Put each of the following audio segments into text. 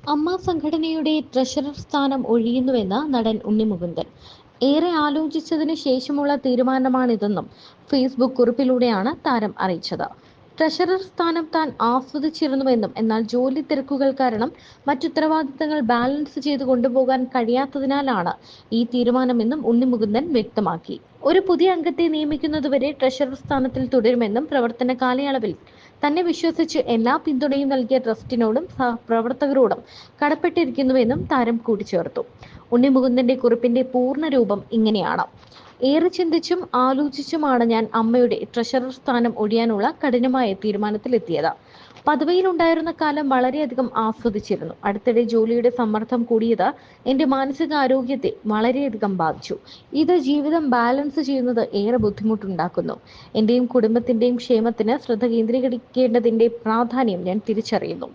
അമ്മ സംഘടനയുടെ ട്രഷറർ സ്ഥാനം ഒഴിയുന്നുവെന്ന് നടൻ ഉണ്ണി മുകുന്ദൻ. ഏറെ ആലോചിച്ചതിനു ശേഷമുള്ള തീരുമാനമാണിതെന്നും ഫേസ്ബുക്ക് കുറിപ്പിലൂടെയാണ് താരം അറിയിച്ചത്. ട്രഷറർ സ്ഥാനം താൻ ആസ്വദിച്ചിരുന്നുവെന്നും എന്നാൽ ജോലി തിരക്കുകൾ കാരണം മറ്റുത്തരവാദിത്തങ്ങൾ ബാലൻസ് ചെയ്ത് കൊണ്ടുപോകാൻ കഴിയാത്തതിനാലാണ് ഈ തീരുമാനമെന്നും ഉണ്ണി മുകുന്ദൻ വ്യക്തമാക്കി. ഒരു പുതിയ അംഗത്തെ നിയമിക്കുന്നതുവരെ ട്രഷറർ സ്ഥാനത്തിൽ തുടരുമെന്നും പ്രവർത്തന കാലയളവിൽ തന്നെ വിശ്വസിച്ച് എല്ലാ പിന്തുണയും നൽകിയ ട്രസ്റ്റിനോടും സഹപ്രവർത്തകരോടും കടപ്പെട്ടിരിക്കുന്നുവെന്നും താരം കൂട്ടിച്ചേർത്തു. ഉണ്ണി മുകുന്ദന്റെ കുറിപ്പിന്റെ പൂർണ്ണ രൂപം ഇങ്ങനെയാണ്: ഏറെ ചിന്തിച്ചും ആലോചിച്ചുമാണ് ഞാൻ അമ്മയുടെ ട്രഷറർ സ്ഥാനം ഒഴിയാനുള്ള കഠിനമായ തീരുമാനത്തിലെത്തിയത്. പദവിയിലുണ്ടായിരുന്ന കാലം വളരെയധികം ആസ്വദിച്ചിരുന്നു. അടുത്തിടെ ജോലിയുടെ സമ്മർദ്ദം കൂടിയത് എന്റെ മാനസികാരോഗ്യത്തെ വളരെയധികം ബാധിച്ചു. ഇത് ജീവിതം ബാലൻസ് ചെയ്യുന്നത് ഏറെ ബുദ്ധിമുട്ടുണ്ടാക്കുന്നു. എന്റെയും കുടുംബത്തിന്റെയും ക്ഷേമത്തിന് ശ്രദ്ധ കേന്ദ്രീകരിക്കേണ്ടതിന്റെ പ്രാധാന്യം ഞാൻ തിരിച്ചറിയുന്നു.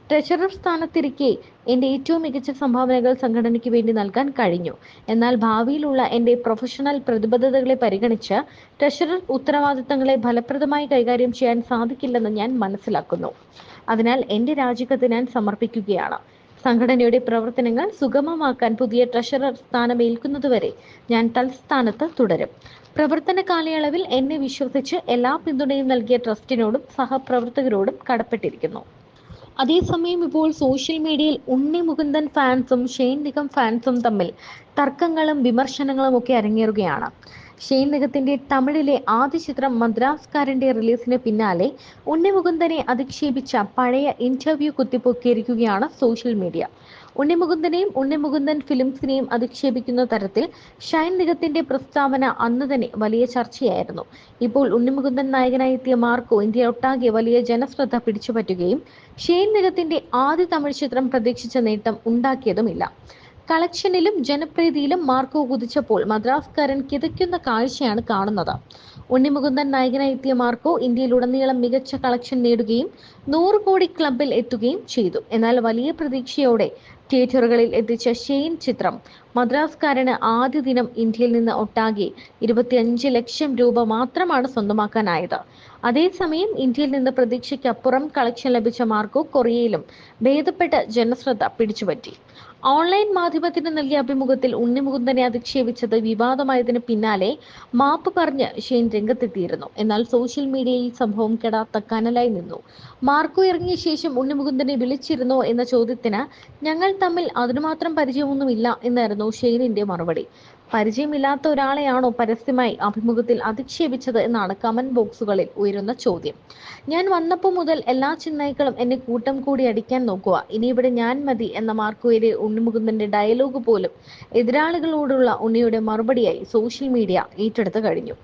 ട്രഷറർ സ്ഥാനത്തിരിക്കെ എന്റെ ഏറ്റവും മികച്ച സംഭാവനകൾ സംഘടനയ്ക്ക് വേണ്ടി നൽകാൻ കഴിഞ്ഞു. എന്നാൽ ഭാവിയിലുള്ള എന്റെ പ്രൊഫഷണൽ പ്രതിബദ്ധതകളെ പരിഗണിച്ച് ട്രഷറർ ഉത്തരവാദിത്തങ്ങളെ ഫലപ്രദമായി കൈകാര്യം ചെയ്യാൻ സാധിക്കില്ലെന്ന് ഞാൻ മനസ്സിലാക്കുന്നു. അതിനാൽ എന്റെ രാജിക്കത്ത് ഞാൻ സമർപ്പിക്കുകയാണ്. സംഘടനയുടെ പ്രവർത്തനങ്ങൾ സുഗമമാക്കാൻ പുതിയ ട്രഷറർ സ്ഥാനമേൽക്കുന്നതുവരെ ഞാൻ തൽസ്ഥാനത്ത് തുടരും. പ്രവർത്തന കാലയളവിൽ എന്നെ വിശ്വസിച്ച് എല്ലാ പിന്തുണയും നൽകിയ ട്രസ്റ്റിനോടും സഹപ്രവർത്തകരോടും കടപ്പെട്ടിരിക്കുന്നു. അതേസമയം ഇപ്പോൾ സോഷ്യൽ മീഡിയയിൽ ഉണ്ണി മുകുന്ദൻ ഫാൻസും ഷെയ്ൻ നിഗം ഫാൻസും തമ്മിൽ തർക്കങ്ങളും വിമർശനങ്ങളും ഒക്കെ അരങ്ങേറുകയാണ്. ഷെയ്ൻ നിഗത്തിന്റെ തമിഴിലെ ആദ്യ ചിത്രം മദ്രാസ്കാരന്റെ റിലീസിന് പിന്നാലെ ഉണ്ണി മുകുന്ദനെ അധിക്ഷേപിച്ച പഴയ ഇന്റർവ്യൂ കുത്തിപ്പൊക്കിയിരിക്കുകയാണ് സോഷ്യൽ മീഡിയ. ഉണ്ണി മുകുന്ദനെയും ഉണ്ണി മുകുന്ദൻ ഫിലിംസിനെയും അധിക്ഷേപിക്കുന്ന തരത്തിൽ ഷൈൻ നിഗത്തിന്റെ പ്രസ്താവന അന്ന് തന്നെ വലിയ ചർച്ചയായിരുന്നു. ഇപ്പോൾ ഉണ്ണി മുകുന്ദൻ നായകനായി എത്തിയ മാർക്കോ ഇന്ത്യയൊട്ടാകെ വലിയ ജനശ്രദ്ധ പിടിച്ചുപറ്റുകയും ഷെയ്ൻ നിഗത്തിന്റെ ആദ്യ തമിഴ് ചിത്രം പ്രതീക്ഷിച്ച നേട്ടം ഉണ്ടാക്കിയതുമില്ല. കളക്ഷനിലും ജനപ്രീതിയിലും മാർക്കോ കുതിച്ചപ്പോൾ മദ്രാസ്കാരൻ കിതയ്ക്കുന്ന കാഴ്ചയാണ് കാണുന്നത്. ഉണ്ണി മുകുന്ദൻ നായകനായി എത്തിയ മാർക്കോ ഇന്ത്യയിലുടനീളം മികച്ച കളക്ഷൻ നേടുകയും 100 കോടി ക്ലബിൽ എത്തുകയും ചെയ്തു. എന്നാൽ വലിയ പ്രതീക്ഷയോടെ തിയേറ്ററുകളിൽ എത്തിച്ച ഷെയ്ൻ ചിത്രം മദ്രാസ്കാരന് ആദ്യ ദിനം ഇന്ത്യയിൽ നിന്ന് ഒട്ടാകെ 25 ലക്ഷം രൂപ മാത്രമാണ് സ്വന്തമാക്കാനായത്. അതേസമയം ഇന്ത്യയിൽ നിന്ന് പ്രതീക്ഷയ്ക്കപ്പുറം കളക്ഷൻ ലഭിച്ച മാർക്കോ കൊറിയയിലും ഭേദപ്പെട്ട ജനശ്രദ്ധ പിടിച്ചുപറ്റി. ഓൺലൈൻ മാധ്യമത്തിന് നൽകിയ അഭിമുഖത്തിൽ ഉണ്ണി മുകുന്ദനെ അധിക്ഷേപിച്ചത് വിവാദമായതിന് പിന്നാലെ മാപ്പ് പറഞ്ഞ് ഷെയ്ൻ രംഗത്തെത്തിയിരുന്നു. എന്നാൽ സോഷ്യൽ മീഡിയയിൽ സംഭവം കെടാത്ത കനലായി നിന്നു. മാർക്കോ ഇറങ്ങിയ ശേഷം ഉണ്ണി മുകുന്ദനെ വിളിച്ചിരുന്നോ എന്ന ചോദ്യത്തിന് ഞങ്ങൾ തമ്മിൽ അതിനുമാത്രം പരിചയമൊന്നുമില്ല എന്നായിരുന്നു ഷെയ്നിന്റെ മറുപടി. പരിചയമില്ലാത്ത ഒരാളെയാണോ പരസ്യമായി അഭിമുഖത്തിൽ അധിക്ഷേപിച്ചത് എന്നാണ് കമന്റ് ബോക്സുകളിൽ ഉയരുന്ന ചോദ്യം. ഞാൻ വന്നപ്പോൾ മുതൽ എല്ലാ ചെന്നായ്ക്കളും എന്നെ കൂട്ടം കൂടി അടിക്കാൻ നോക്കുക, ഇനി ഇവിടെ ഞാൻ മതി എന്ന മാർക്കോയിലെ ഉണ്ണിമുകുന്ദന്റെ ഡയലോഗ് പോലും എതിരാളികളോടുള്ള ഉണ്ണിയുടെ മറുപടിയായി സോഷ്യൽ മീഡിയ ഏറ്റെടുത്തു കഴിഞ്ഞു.